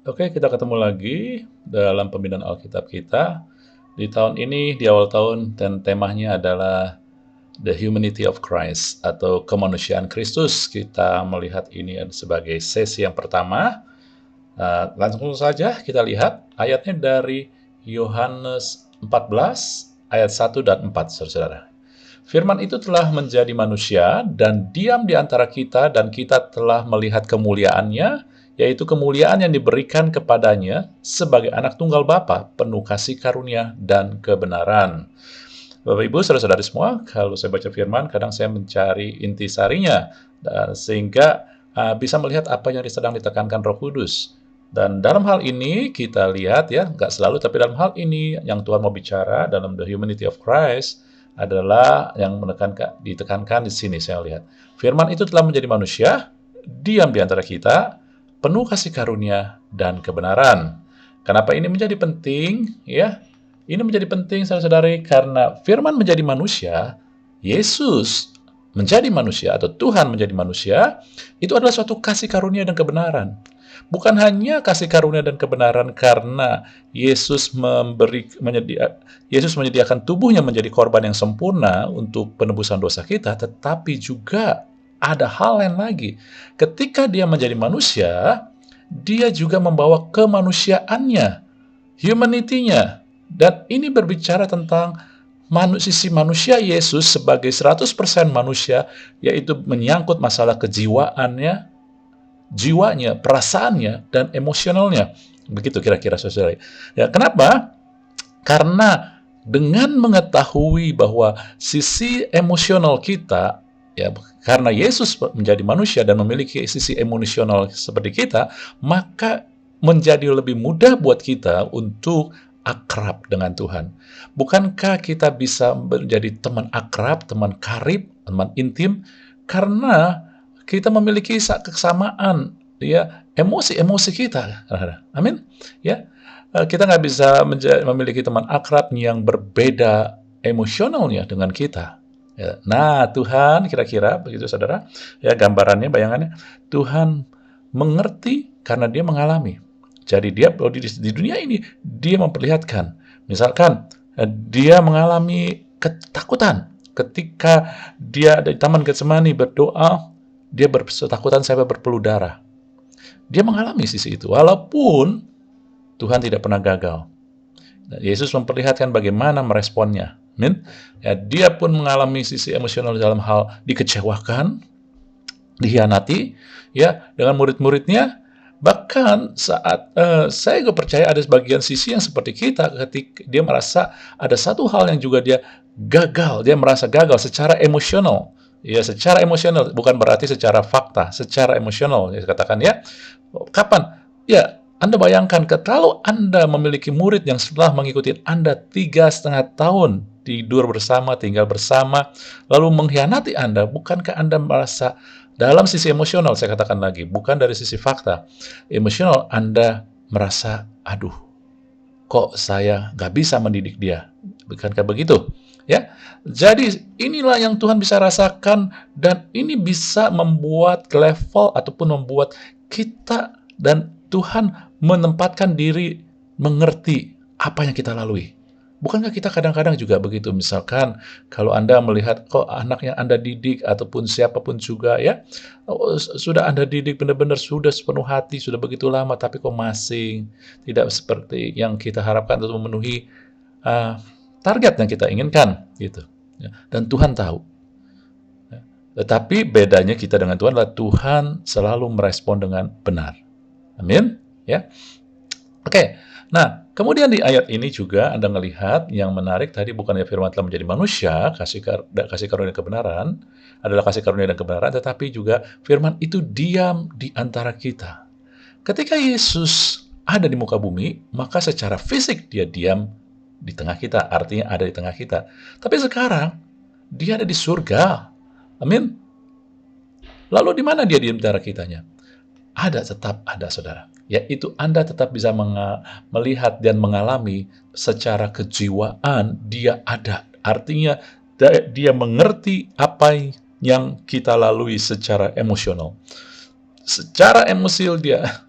Oke, kita ketemu lagi dalam pembinaan Alkitab kita. Di tahun ini, di awal tahun, dan temanya adalah The Humanity of Christ, atau kemanusiaan Kristus. Kita melihat ini sebagai sesi yang pertama. Langsung saja kita lihat ayatnya dari Yohanes 14, ayat 1 dan 4, saudara-saudara. Firman itu telah menjadi manusia dan diam di antara kita, dan kita telah melihat kemuliaannya, yaitu kemuliaan yang diberikan kepadanya sebagai anak tunggal Bapa, penuh kasih karunia dan kebenaran. Bapak Ibu, saudara-saudari semua, kalau saya baca firman, kadang saya mencari intisarinya, sehingga bisa melihat apa yang sedang ditekankan Roh Kudus. Dan dalam hal ini kita lihat ya, nggak selalu, tapi dalam hal ini yang Tuhan mau bicara dalam The Humanity of Christ adalah yang ditekankan di sini. Saya lihat firman itu telah menjadi manusia, diam di antara kita, penuh kasih karunia dan kebenaran. Kenapa ini menjadi penting? Ya, ini menjadi penting, saudara-saudari, karena firman menjadi manusia, Yesus menjadi manusia atau Tuhan menjadi manusia, itu adalah suatu kasih karunia dan kebenaran. Bukan hanya kasih karunia dan kebenaran karena Yesus menyediakan tubuhnya menjadi korban yang sempurna untuk penebusan dosa kita, tetapi juga ada hal lain lagi. Ketika dia menjadi manusia, dia juga membawa kemanusiaannya, humanity-nya. Dan ini berbicara tentang sisi manusia Yesus sebagai 100% manusia, yaitu menyangkut masalah kejiwaannya, jiwanya, perasaannya, dan emosionalnya. Begitu kira-kira, saudara. Ya, kenapa? Karena dengan mengetahui bahwa sisi emosional kita, ya, karena Yesus menjadi manusia dan memiliki sisi emosional seperti kita, maka menjadi lebih mudah buat kita untuk akrab dengan Tuhan. Bukankah kita bisa menjadi teman akrab, teman karib, teman intim, karena kita memiliki kesamaan, ya, emosi-emosi kita. Amin. Ya, kita nggak bisa memiliki teman akrab yang berbeda emosionalnya dengan kita. Ya. Nah, Tuhan kira-kira begitu, saudara. Ya, gambarannya, bayangannya, Tuhan mengerti karena dia mengalami. Jadi dia di dunia ini dia memperlihatkan, misalkan dia mengalami ketakutan ketika dia di Taman Getsemani berdoa, dia ketakutan sampai berpeluh darah. Dia mengalami sisi itu, walaupun Tuhan tidak pernah gagal. Yesus memperlihatkan bagaimana meresponnya. Amin. Ya, dia pun mengalami sisi emosional dalam hal dikecewakan, dikhianati, ya, dengan murid-muridnya. Bahkan saat saya juga percaya ada sebagian sisi yang seperti kita, ketika dia merasa ada satu hal yang juga dia gagal, dia merasa gagal secara emosional. Ya, secara emosional, bukan berarti secara fakta, secara emosional, ya, katakan ya. Kapan? Ya, Anda bayangkan, kalau Anda memiliki murid yang setelah mengikuti Anda 3,5 tahun, tidur bersama, tinggal bersama, lalu mengkhianati Anda, bukankah Anda merasa dalam sisi emosional, saya katakan lagi, bukan dari sisi fakta, emosional Anda merasa, aduh, kok saya nggak bisa mendidik dia? Bukankah begitu? Ya, jadi inilah yang Tuhan bisa rasakan, dan ini bisa membuat level ataupun membuat kita dan Tuhan menempatkan diri mengerti apa yang kita lalui. Bukankah kita kadang-kadang juga begitu? Misalkan kalau Anda melihat kok anak yang Anda didik ataupun siapapun juga, ya, sudah Anda didik benar-benar sudah sepenuh hati, sudah begitu lama, tapi kok masih tidak seperti yang kita harapkan untuk memenuhi uh, target yang kita inginkan, gitu. Ya, dan Tuhan tahu. Ya. Tetapi bedanya kita dengan Tuhan adalah Tuhan selalu merespon dengan benar. Amin. Ya. Oke. Nah, kemudian di ayat ini juga Anda melihat yang menarik tadi, bukannya firman telah menjadi manusia, kasih karunia dan kebenaran, adalah kasih karunia dan kebenaran, tetapi juga firman itu diam di antara kita. Ketika Yesus ada di muka bumi, maka secara fisik dia diam di tengah kita, artinya ada di tengah kita. Tapi sekarang, dia ada di surga. Amin. Lalu di mana dia di antara kitanya? Tetap ada, saudara. Yaitu Anda tetap bisa melihat dan mengalami secara kejiwaan dia ada. Artinya dia mengerti apa yang kita lalui secara emosional. Secara emosional dia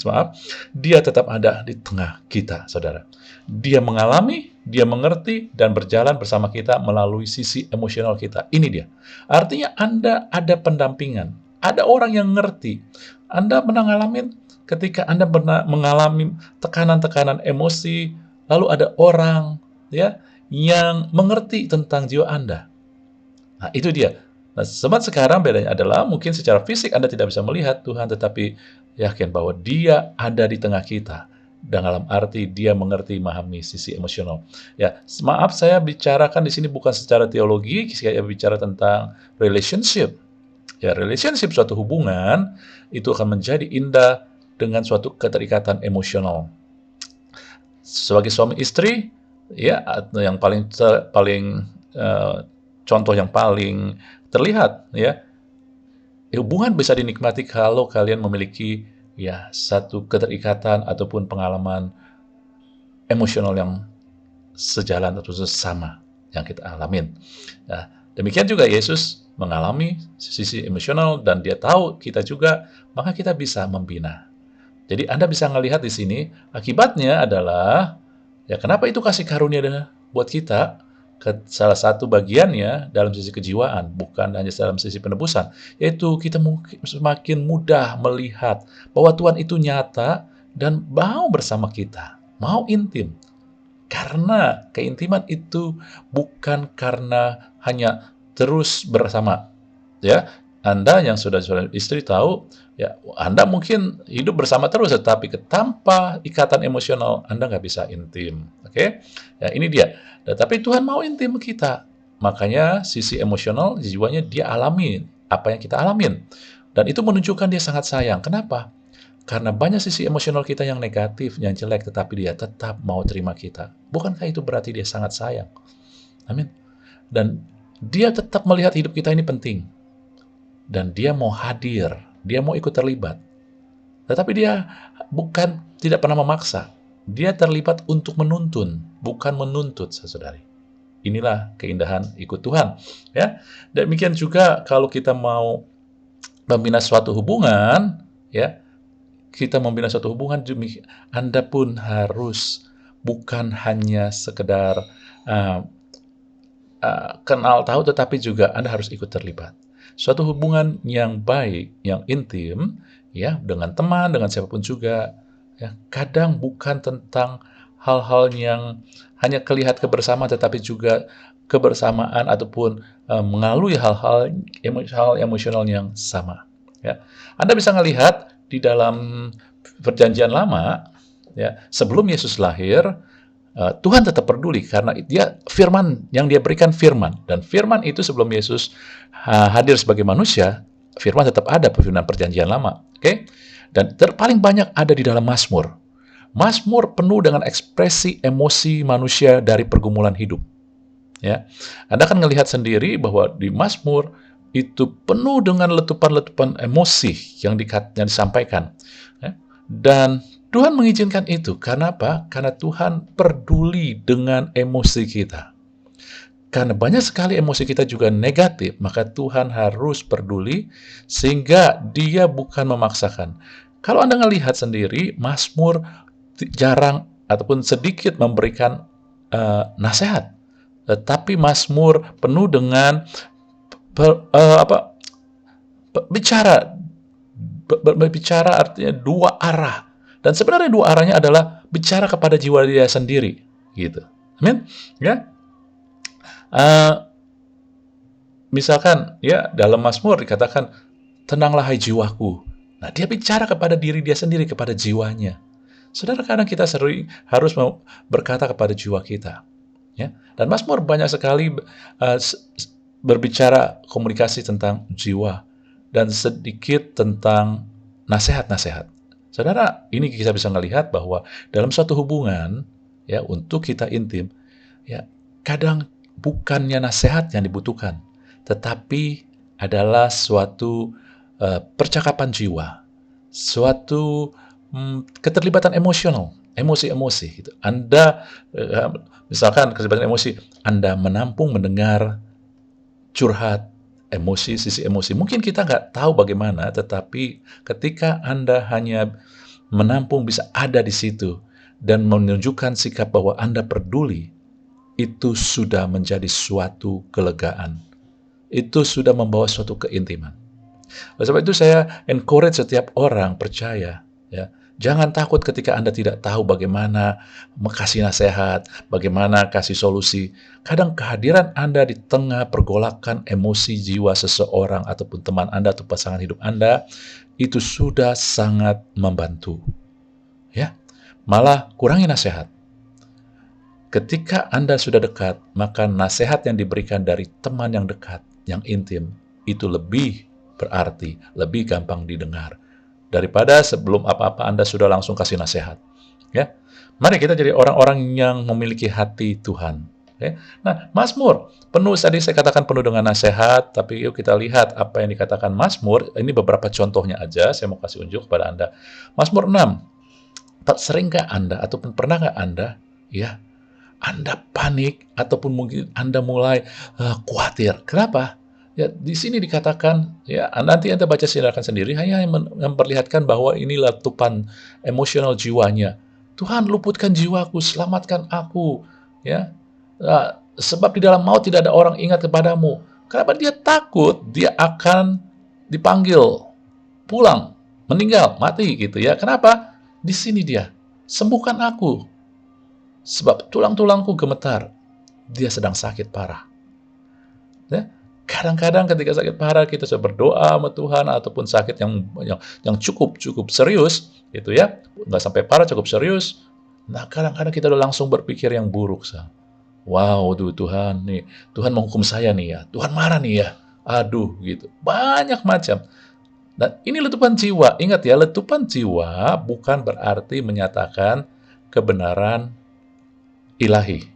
maaf, dia tetap ada di tengah kita, saudara. Dia mengalami, dia mengerti, dan berjalan bersama kita melalui sisi emosional kita. Ini dia. Artinya Anda ada pendampingan. Ada orang yang ngerti. Anda pernah ngalamin ketika Anda pernah mengalami tekanan-tekanan emosi, lalu ada orang ya yang mengerti tentang jiwa Anda. Nah, itu dia. Nah, sekarang bedanya adalah mungkin secara fisik Anda tidak bisa melihat Tuhan, tetapi yakin bahwa Dia ada di tengah kita. Dalam arti Dia mengerti, memahami sisi emosional. Ya, maaf saya bicarakan di sini bukan secara teologi, saya bicara tentang relationship. Ya, relationship suatu hubungan itu akan menjadi indah dengan suatu keterikatan emosional. Sebagai suami istri, ya yang paling contoh yang paling terlihat ya, hubungan bisa dinikmati kalau kalian memiliki ya satu keterikatan ataupun pengalaman emosional yang sejalan atau sesama yang kita alamin. Nah, demikian juga Yesus mengalami sisi emosional dan dia tahu kita juga, maka kita bisa membina. Jadi Anda bisa melihat di sini akibatnya adalah ya kenapa itu kasih karunia buat kita. Salah satu bagiannya dalam sisi kejiwaan, bukan hanya dalam sisi penebusan, yaitu kita mungkin semakin mudah melihat bahwa Tuhan itu nyata dan mau bersama kita, mau intim. Karena keintiman itu bukan karena hanya terus bersama. Ya, Anda yang sudah istri tahu, ya Anda mungkin hidup bersama terus, tetapi tanpa ikatan emosional Anda nggak bisa intim. Oke? Ya, ini dia. Tetapi Tuhan mau intim kita. Makanya sisi emosional jiwanya dia alami apa yang kita alamin. Dan itu menunjukkan dia sangat sayang. Kenapa? Karena banyak sisi emosional kita yang negatif, yang jelek, tetapi dia tetap mau terima kita. Bukankah itu berarti dia sangat sayang? Amin. Dan dia tetap melihat hidup kita ini penting. Dan dia mau hadir, dia mau ikut terlibat. Tetapi dia bukan tidak pernah memaksa. Dia terlibat untuk menuntun, bukan menuntut, saudari. Inilah keindahan ikut Tuhan. Ya, demikian juga kalau kita mau membina suatu hubungan, ya, kita membina suatu hubungan, Anda pun harus bukan hanya sekedar kenal tahu, tetapi juga Anda harus ikut terlibat. Suatu hubungan yang baik, yang intim, ya, dengan teman, dengan siapapun juga, ya, kadang bukan tentang hal-hal yang hanya kelihatan kebersamaan, tetapi juga kebersamaan ataupun mengalami hal-hal emosional yang sama. Ya. Anda bisa melihat di dalam Perjanjian Lama, ya, sebelum Yesus lahir, Tuhan tetap peduli karena dia firman yang dia berikan firman, dan firman itu sebelum Yesus hadir sebagai manusia, firman tetap ada firman Perjanjian Lama, oke? Dan paling banyak ada di dalam Mazmur. Mazmur penuh dengan ekspresi emosi manusia dari pergumulan hidup. Ya, Anda akan melihat sendiri bahwa di Mazmur itu penuh dengan letupan-letupan emosi yang disampaikan. Ya. Dan Tuhan mengizinkan itu. Karena apa? Karena Tuhan peduli dengan emosi kita. Karena banyak sekali emosi kita juga negatif, maka Tuhan harus peduli sehingga dia bukan memaksakan. Kalau Anda melihat sendiri, Mazmur jarang ataupun sedikit memberikan nasihat. Tetapi Mazmur penuh dengan berbicara artinya dua arah. Dan sebenarnya dua arahnya adalah bicara kepada jiwa dia sendiri, gitu. Amin. Ya. Misalkan, ya dalam Mazmur dikatakan, tenanglah hai jiwaku. Nah, dia bicara kepada diri dia sendiri, kepada jiwanya. Saudara, kadang kita sering harus berkata kepada jiwa kita. Ya. Dan Mazmur banyak sekali berbicara komunikasi tentang jiwa dan sedikit tentang nasihat-nasihat. Saudara, ini kita bisa melihat bahwa dalam suatu hubungan, ya, untuk kita intim, ya, kadang bukannya nasihat yang dibutuhkan, tetapi adalah suatu percakapan jiwa, suatu keterlibatan emosional, emosi-emosi. Gitu. Anda, misalkan keterlibatan emosi, Anda menampung, mendengar, curhat, sisi emosi. Mungkin kita nggak tahu bagaimana, tetapi ketika Anda hanya menampung, bisa ada di situ, dan menunjukkan sikap bahwa Anda peduli, itu sudah menjadi suatu kelegaan. Itu sudah membawa suatu keintiman. Oleh sebab itu saya encourage setiap orang percaya, ya, jangan takut ketika Anda tidak tahu bagaimana kasih nasihat, bagaimana kasih solusi. Kadang kehadiran Anda di tengah pergolakan emosi jiwa seseorang ataupun teman Anda atau pasangan hidup Anda itu sudah sangat membantu. Ya, malah kurangi nasihat. Ketika Anda sudah dekat, maka nasihat yang diberikan dari teman yang dekat, yang intim, itu lebih berarti, lebih gampang didengar. Daripada sebelum apa-apa Anda sudah langsung kasih nasihat. Ya, mari kita jadi orang-orang yang memiliki hati Tuhan. Ya. Nah, Mazmur, penuh, tadi saya katakan penuh dengan nasihat, tapi yuk kita lihat apa yang dikatakan Mazmur. Ini beberapa contohnya aja, saya mau kasih unjuk kepada Anda. Mazmur 6, seringkah Anda, ataupun pernahkah Anda, ya, Anda panik, ataupun mungkin Anda mulai khawatir. Kenapa? Ya, di sini dikatakan, ya, nanti Anda baca silakan sendiri, hanya memperlihatkan bahwa ini letupan emosional jiwanya. Tuhan, luputkan jiwaku, selamatkan aku, ya. Sebab di dalam maut tidak ada orang ingat kepadamu. Kenapa dia takut? Dia akan dipanggil pulang, meninggal, mati gitu ya. Kenapa? Di sini dia, sembuhkan aku. Sebab tulang-tulangku gemetar, dia sedang sakit parah. Ya? Kadang-kadang ketika sakit parah kita sudah berdoa sama Tuhan ataupun sakit yang cukup serius, gitu ya, nggak sampai parah, cukup serius. Nah, kadang-kadang kita udah langsung berpikir yang buruk, wow, Tuhan nih, Tuhan menghukum saya nih ya, Tuhan marah nih ya, aduh gitu, banyak macam. Dan ini letupan jiwa. Ingat ya, letupan jiwa bukan berarti menyatakan kebenaran ilahi.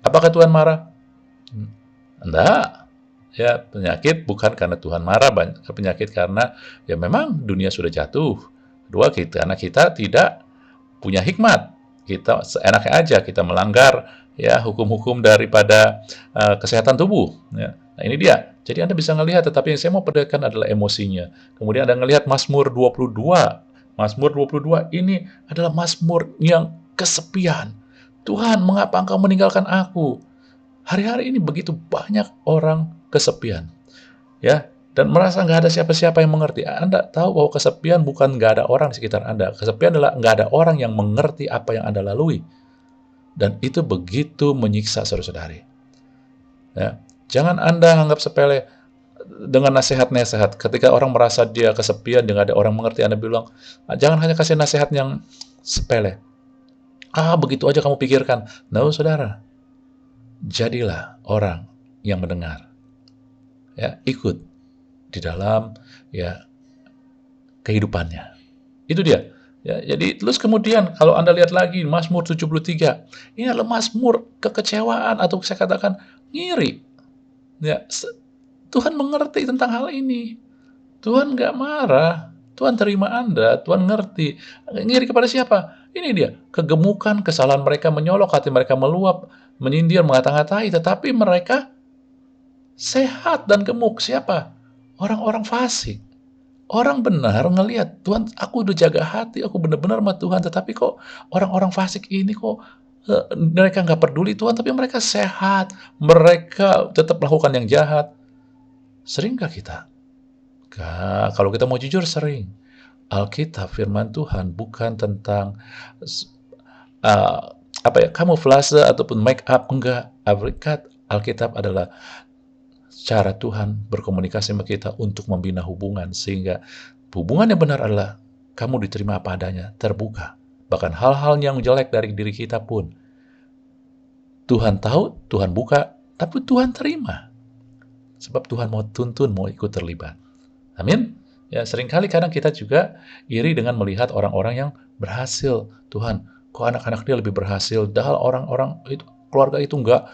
Apakah Tuhan marah? Enggak. Ya, penyakit bukan karena Tuhan marah, penyakit karena ya memang dunia sudah jatuh. Kedua, karena kita tidak punya hikmat. Kita seenaknya aja kita melanggar ya hukum-hukum daripada kesehatan tubuh. Ya. Nah, ini dia. Jadi Anda bisa melihat, tetapi yang saya mau perhatikan adalah emosinya. Kemudian Anda melihat Mazmur 22. Mazmur 22 ini adalah Mazmur yang kesepian. Tuhan, mengapa Engkau meninggalkan aku? Hari-hari ini begitu banyak orang kesepian, ya, dan merasa nggak ada siapa-siapa yang mengerti. Anda tahu bahwa kesepian bukan nggak ada orang di sekitar Anda. Kesepian adalah nggak ada orang yang mengerti apa yang Anda lalui. Dan itu begitu menyiksa saudara-saudari. Ya, jangan Anda anggap sepele dengan nasihat-nasihat. Ketika orang merasa dia kesepian, dia nggak ada orang mengerti, Anda bilang, jangan hanya kasih nasihat yang sepele. Begitu aja kamu pikirkan. No, saudara. Jadilah orang yang mendengar. Ya, ikut di dalam ya kehidupannya. Itu dia. Ya, jadi terus kemudian kalau Anda lihat lagi Mazmur 73, ini adalah Mazmur kekecewaan atau saya katakan ngiri. Ya, Tuhan mengerti tentang hal ini. Tuhan nggak marah. Tuhan terima Anda, Tuhan ngerti. Ngiri kepada siapa? Ini dia, kegemukan, kesalahan mereka menyolok, hati mereka meluap, menyindir, mengata-ngatai, tetapi mereka sehat dan gemuk. Siapa? Orang-orang fasik. Orang benar ngelihat, Tuhan, aku udah jaga hati, aku benar-benar sama Tuhan, tetapi kok orang-orang fasik ini kok mereka nggak peduli Tuhan, tapi mereka sehat, mereka tetap melakukan yang jahat. Seringkah kita? Kalau kita mau jujur, sering. Alkitab, firman Tuhan bukan tentang kamuflase ataupun make up, enggak. Alkitab adalah cara Tuhan berkomunikasi sama kita untuk membina hubungan, sehingga hubungan yang benar adalah kamu diterima apa adanya, terbuka. Bahkan hal-hal yang jelek dari diri kita pun Tuhan tahu, Tuhan buka, tapi Tuhan terima. Sebab Tuhan mau tuntun, mau ikut terlibat. Amin. Ya, seringkali kadang kita juga iri dengan melihat orang-orang yang berhasil. Tuhan, kok anak-anak dia lebih berhasil? Padahal orang-orang itu, keluarga itu enggak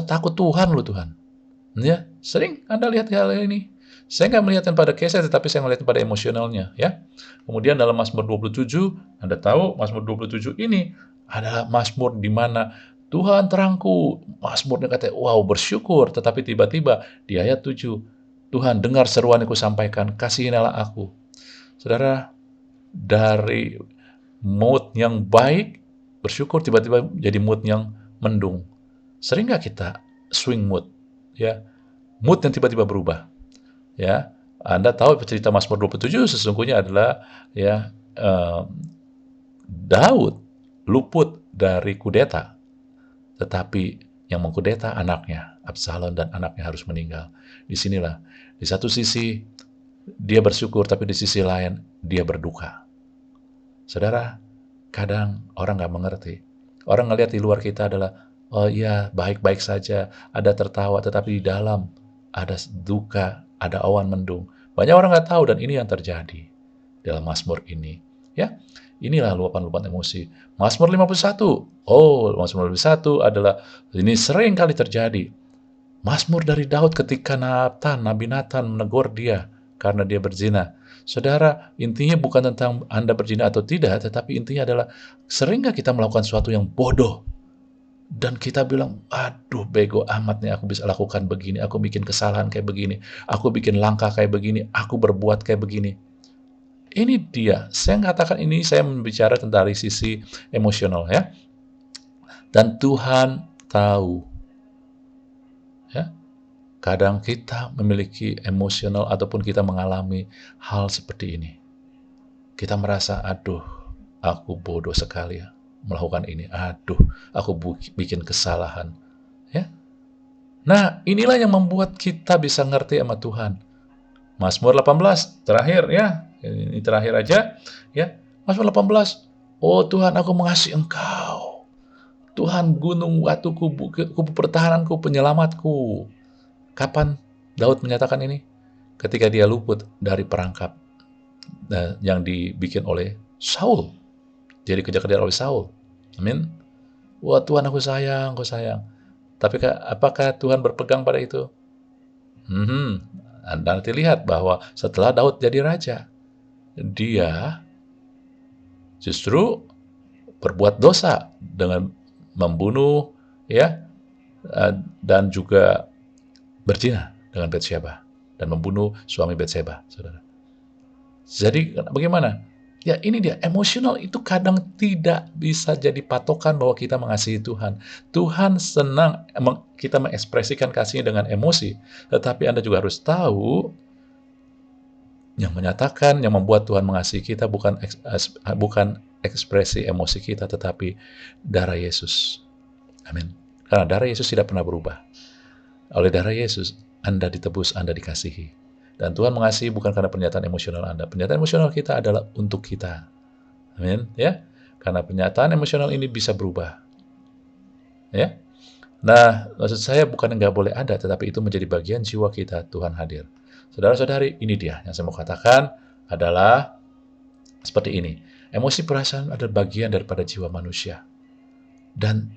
takut Tuhan loh Tuhan. Ya, sering Anda lihat hal ini. Saya nggak melihatnya pada case, tetapi saya melihat pada emosionalnya, ya. Kemudian dalam Mazmur 27, Anda tahu Mazmur 27 ini adalah Mazmur di mana Tuhan terangku. Mazmurnya katanya, wow, bersyukur. Tetapi tiba-tiba di ayat 7, Tuhan dengar seruan yang kusampaikan, kasihinilah aku. Saudara, dari mood yang baik, bersyukur, tiba-tiba jadi mood yang mendung. Sering nggak kita swing mood? Ya, mood yang tiba-tiba berubah. Ya, Anda tahu cerita Mazmur 27 sesungguhnya adalah ya Daud luput dari kudeta, tetapi yang mengkudeta anaknya, Absalom, dan anaknya harus meninggal. Disinilah, di satu sisi dia bersyukur, tapi di sisi lain dia berduka. Saudara, kadang orang nggak mengerti. Orang ngelihat di luar kita adalah, oh iya, baik-baik saja, ada tertawa, tetapi di dalam ada duka, ada awan mendung. Banyak orang nggak tahu, dan ini yang terjadi dalam Mazmur ini. Ya, inilah luapan-luapan emosi. Mazmur 51. Oh, Mazmur 51 adalah, ini sering kali terjadi. Mazmur dari Daud ketika Nabi Nathan menegur dia karena dia berzina. Saudara, intinya bukan tentang Anda berzina atau tidak, tetapi intinya adalah sering nggak kita melakukan sesuatu yang bodoh dan kita bilang, aduh bego amat nih aku bisa lakukan begini, aku bikin kesalahan kayak begini, aku bikin langkah kayak begini, aku berbuat kayak begini. Ini dia, saya katakan ini, saya membicara tentang dari sisi emosional ya. Dan Tuhan tahu ya. Kadang kita memiliki emosional ataupun kita mengalami hal seperti ini. Kita merasa, aduh, aku bodoh sekali ya melakukan ini. Aduh, aku bikin kesalahan. Ya. Nah, inilah yang membuat kita bisa ngerti sama Tuhan. Mazmur 18, terakhir ya. Ini terakhir aja. Ya. Mazmur 18, oh Tuhan, aku mengasihi Engkau. Tuhan, gunung batuku, kubu pertahananku, penyelamatku. Kapan Daud menyatakan ini? Ketika dia luput dari perangkap yang dibikin oleh Saul. Dia dikejar-kejar oleh Saul. Amin. Wah Tuhan, aku sayang, aku sayang. Tapi apakah Tuhan berpegang pada itu? Anda nanti lihat bahwa setelah Daud jadi raja, dia justru berbuat dosa dengan membunuh ya dan juga berzina dengan Batsyeba dan membunuh suami Batsyeba, saudara. Jadi bagaimana? Ya ini dia, emosional itu kadang tidak bisa jadi patokan bahwa kita mengasihi Tuhan. Tuhan senang kita mengekspresikan kasihnya dengan emosi, tetapi Anda juga harus tahu yang menyatakan, yang membuat Tuhan mengasihi kita bukan ekspresi emosi kita, tetapi darah Yesus. Amin. Karena darah Yesus tidak pernah berubah. Oleh darah Yesus, Anda ditebus, Anda dikasihi. Dan Tuhan mengasihi bukan karena pernyataan emosional Anda. Pernyataan emosional kita adalah untuk kita. Amin. Ya. Karena pernyataan emosional ini bisa berubah. Ya. Nah, maksud saya bukan nggak boleh ada, tetapi itu menjadi bagian jiwa kita, Tuhan hadir. Saudara-saudari, ini dia yang saya mau katakan adalah seperti ini. Emosi perasaan adalah bagian daripada jiwa manusia. Dan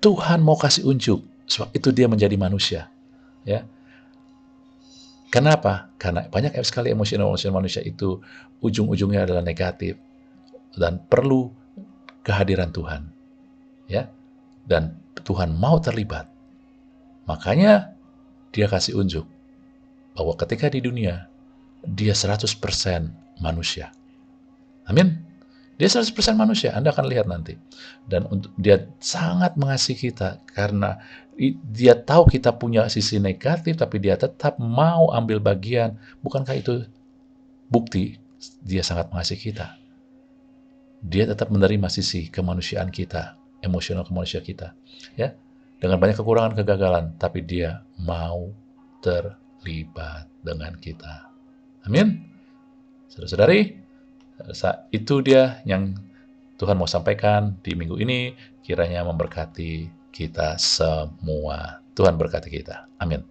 Tuhan mau kasih unjuk, sebab itu dia menjadi manusia. Ya. Kenapa? Karena banyak sekali emosional manusia itu ujung-ujungnya adalah negatif dan perlu kehadiran Tuhan. Ya. Dan Tuhan mau terlibat. Makanya dia kasih unjuk bahwa ketika di dunia dia 100% manusia. Amin. Dia 100% manusia, Anda akan lihat nanti. Dan dia sangat mengasihi kita karena dia tahu kita punya sisi negatif, tapi dia tetap mau ambil bagian. Bukankah itu bukti dia sangat mengasihi kita? Dia tetap menerima sisi kemanusiaan kita, emosional kemanusiaan kita. Ya, dengan banyak kekurangan, kegagalan, tapi dia mau terlibat dengan kita. Amin. Saudara-saudari, itu dia yang Tuhan mau sampaikan di minggu ini. Kiranya memberkati kita semua. Tuhan berkati kita. Amin.